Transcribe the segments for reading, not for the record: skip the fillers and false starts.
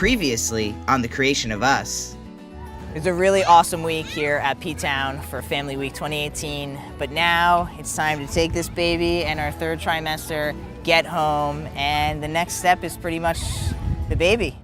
Previously on The Creation of Us. It was a really awesome week here at P-Town for Family Week 2018, but now it's time to take this baby and our third trimester, get home, and the next step is pretty much the baby.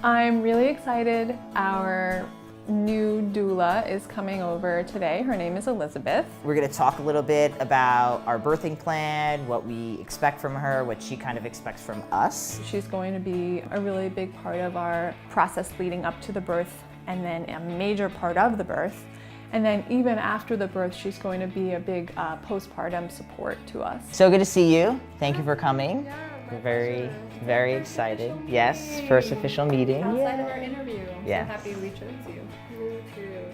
I'm really excited. Our new doula is coming over today. Her name is Elizabeth. We're gonna talk a little bit about our birthing plan, what we expect from her, what she kind of expects from us. She's going to be a really big part of our process leading up to the birth, and then a major part of the birth. And then even after the birth, she's going to be a big postpartum support to us. So good to see you. Thank you for coming. We're very, very excited. Yes, first official meeting. Outside of our interview. I'm so happy we chose you. Me too.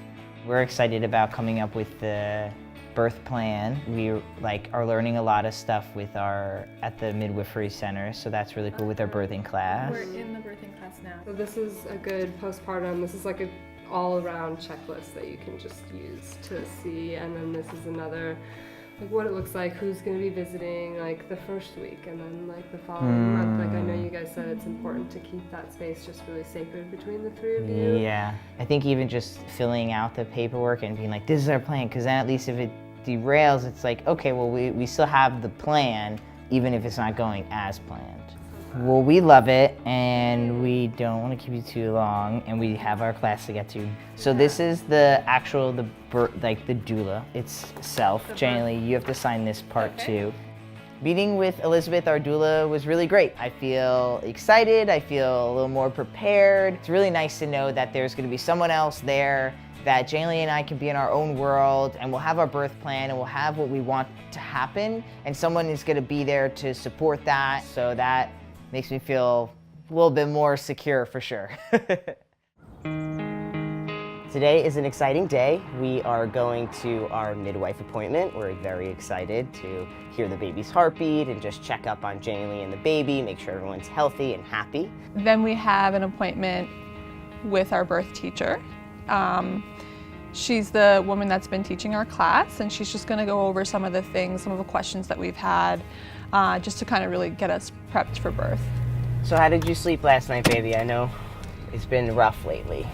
We're excited about coming up with the birth plan. We are learning a lot of stuff with at the midwifery center, so that's really cool with our birthing class. We're in the birthing class now. So this is a good postpartum. This is like a all-around checklist that you can just use to see, and then this is another, like what it looks like, who's going to be visiting like the first week, and then like the following month. Like I know you guys said it's important to keep that space just really sacred between the three of you. Yeah, I think even just filling out the paperwork and being like, this is our plan, because then at least if it derails, it's like, okay, well we still have the plan, even if it's not going as planned. Well, we love it, and we don't want to keep you too long, and we have our class to get to. So this is the doula itself. Jenilee, you have to sign this part too. Meeting with Elizabeth, our doula, was really great. I feel excited, I feel a little more prepared. It's really nice to know that there's going to be someone else there, that Jenilee and I can be in our own world, and we'll have our birth plan, and we'll have what we want to happen, and someone is going to be there to support that, so that makes me feel a little bit more secure for sure. Today is an exciting day. We are going to our midwife appointment. We're very excited to hear the baby's heartbeat and just check up on Jenilee and the baby, make sure everyone's healthy and happy. Then we have an appointment with our birth teacher. She's the woman that's been teaching our class, and she's just gonna go over some of the things, some of the questions that we've had, just to kind of really get us prepped for birth. So how did you sleep last night, baby? I know it's been rough lately.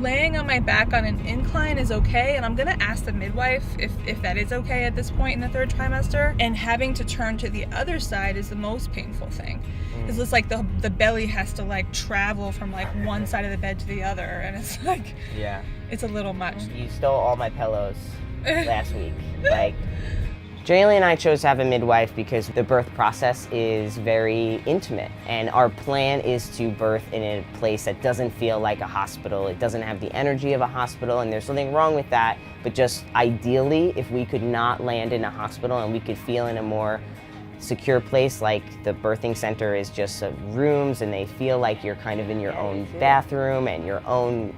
Laying on my back on an incline is okay, and I'm gonna ask the midwife if that is okay at this point in the third trimester. And having to turn to the other side is the most painful thing. It's just like the belly has to like travel from like one side of the bed to the other, and it's like, yeah, it's a little much. You stole all my pillows last week. Like, Jenilee and I chose to have a midwife because the birth process is very intimate, and our plan is to birth in a place that doesn't feel like a hospital. It doesn't have the energy of a hospital, and there's nothing wrong with that, but just ideally, if we could not land in a hospital and we could feel in a more secure place, like the birthing center is just rooms, and they feel like you're kind of in your own bathroom and your own,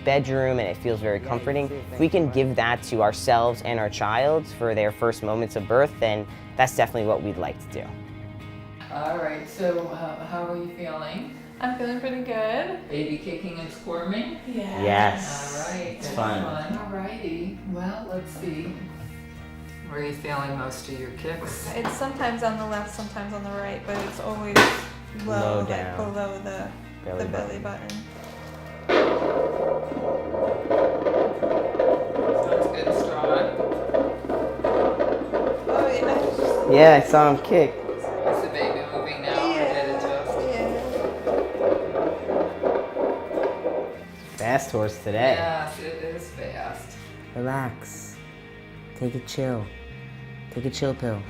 bedroom, and it feels very comforting. If we can give that to ourselves and our child for their first moments of birth, then that's definitely what we'd like to do. All right, so how are you feeling? I'm feeling pretty good. Baby kicking and squirming? Yeah. Yes. All right, It's fun. All righty, well, let's see. Where are you feeling most of your kicks? It's sometimes on the left, sometimes on the right, but it's always Low low, like down. below the belly button. Sounds good, strong. Oh yeah. Yeah, I saw him kick. Is the baby moving now? Or did it just? Yeah. Fast horse today. Yes, it is fast. Relax. Take a chill. Take a chill pill.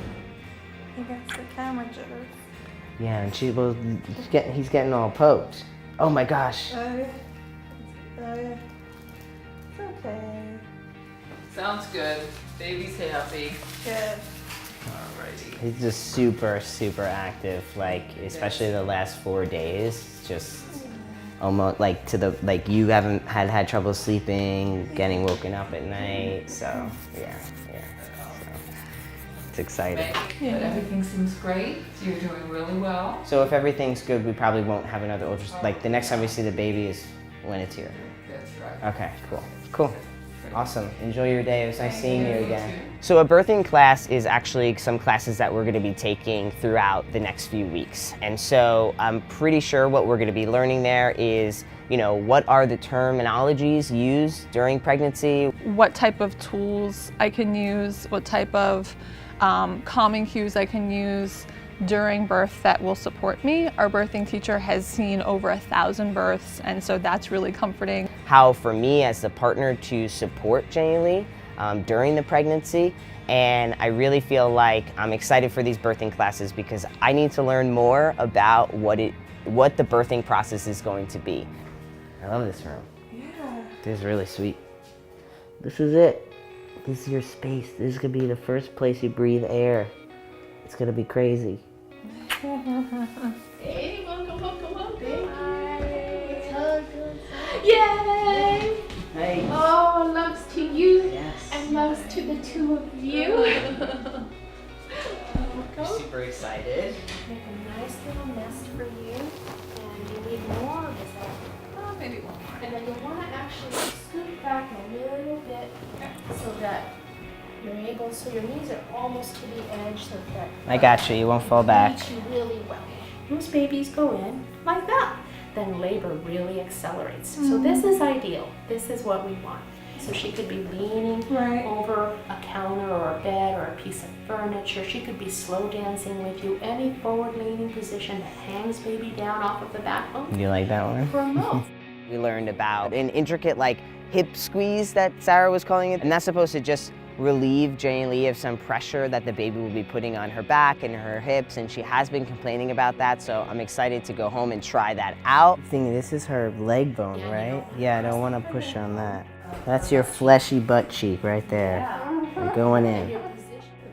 He gets the camera jitters. Yeah, and he's getting all poked. Oh my gosh. Oh yeah. Oh yeah. It's okay. Sounds good. Baby's happy. Good. Alrighty. He's just super, super active. Like, especially the last 4 days, just almost like you haven't had trouble sleeping, getting woken up at night. So yeah. It's exciting. But everything seems great. You're doing really well. So if everything's good, we probably won't have another ultrasound. Like the next time we see the baby is when it's here. That's right. Okay, cool. Cool. Awesome. Enjoy your day. It was nice seeing you again. So a birthing class is actually some classes that we're going to be taking throughout the next few weeks. And so I'm pretty sure what we're going to be learning there is, what are the terminologies used during pregnancy? What type of tools I can use, what type of calming cues I can use during birth that will support me. Our birthing teacher has seen over 1,000 births, and so that's really comforting. How for me as the partner to support Jenilee during the pregnancy, and I really feel like I'm excited for these birthing classes because I need to learn more about what the birthing process is going to be. I love this room. Yeah. This is really sweet. This is it. This is your space. This is gonna be the first place you breathe air. It's gonna be crazy. Hey, welcome, thank you. Yay! Hey. Oh, loves to you Yes. and loves to the two of you. I'm super excited. Make a nice little nest for you, and you need more of this. Maybe one more. And then you want to actually scoot back a little bit so that you're able, so your knees are almost to the edge so that I got you. You won't fall back. reach you really well. Most babies go in like that. Then labor really accelerates. So this is ideal. This is what we want. So she could be leaning over a counter or a bed or a piece of furniture. She could be slow dancing with you. Any forward leaning position that hangs baby down off of the backbone. You like that one? For a move. We learned about an intricate hip squeeze that Sarah was calling it, and that's supposed to just relieve Jenilee of some pressure that the baby will be putting on her back and her hips, and she has been complaining about that, so I'm excited to go home and try that out. This is her leg bone, right? Yeah, I don't want to push on that. That's your fleshy butt cheek right there. You're going in.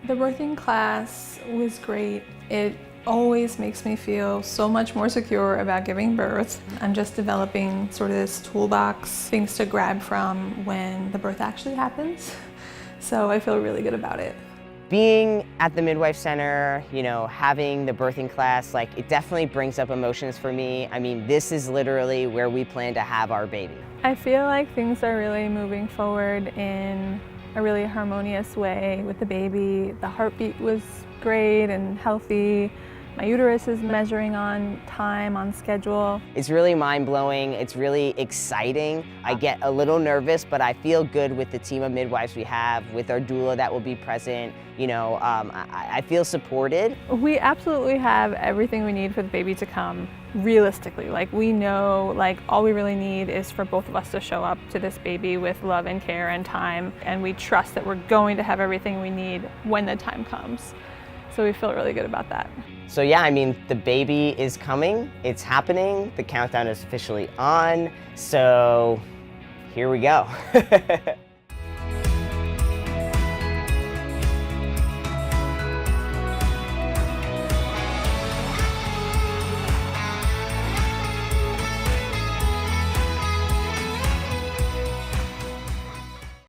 The birthing class was great. It always makes me feel so much more secure about giving birth. I'm just developing sort of this toolbox, things to grab from when the birth actually happens. So I feel really good about it. Being at the Midwife Center, having the birthing class, it definitely brings up emotions for me. I mean, this is literally where we plan to have our baby. I feel like things are really moving forward in a really harmonious way with the baby. The heartbeat was great and healthy. My uterus is measuring on time, on schedule. It's really mind-blowing. It's really exciting. I get a little nervous, but I feel good with the team of midwives we have, with our doula that will be present. I feel supported. We absolutely have everything we need for the baby to come, realistically. We know, all we really need is for both of us to show up to this baby with love and care and time, and we trust that we're going to have everything we need when the time comes. So we feel really good about that. So yeah, I mean, the baby is coming, it's happening, the countdown is officially on, so here we go.